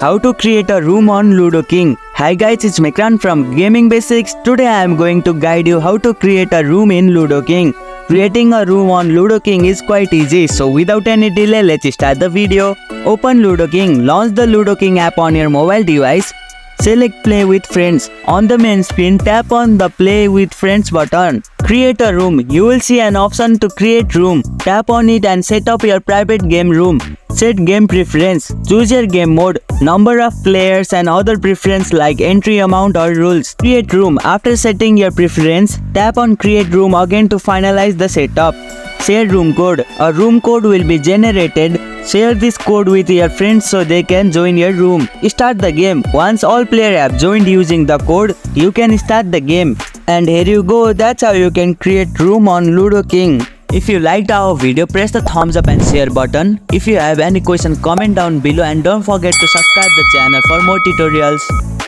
How to create a room on Ludo King. Hi guys, it's Mekran from Gaming Basics. Today I am going to guide you how to create a room in Ludo King. Creating a room on Ludo King is quite easy, so without any delay, let's start the video. Open Ludo King. Launch the Ludo King app on your mobile device. Select Play with Friends. On the main screen, tap on the Play with Friends button. Create a room. You will see an option to create room. Tap on it and set up your private game room. Set game preference. Choose your game mode, number of players and other preference like entry amount or rules. Create room. After setting your preference, tap on create room again to finalize the setup. Share room code. A room code will be generated. Share this code with your friends so they can join your room. Start the game. Once all players have joined using the code, you can start the game. And here you go, that's how you can create room on Ludo King. If you liked our video, press the thumbs up and share button. If you have any question, comment down below and don't forget to subscribe the channel for more tutorials.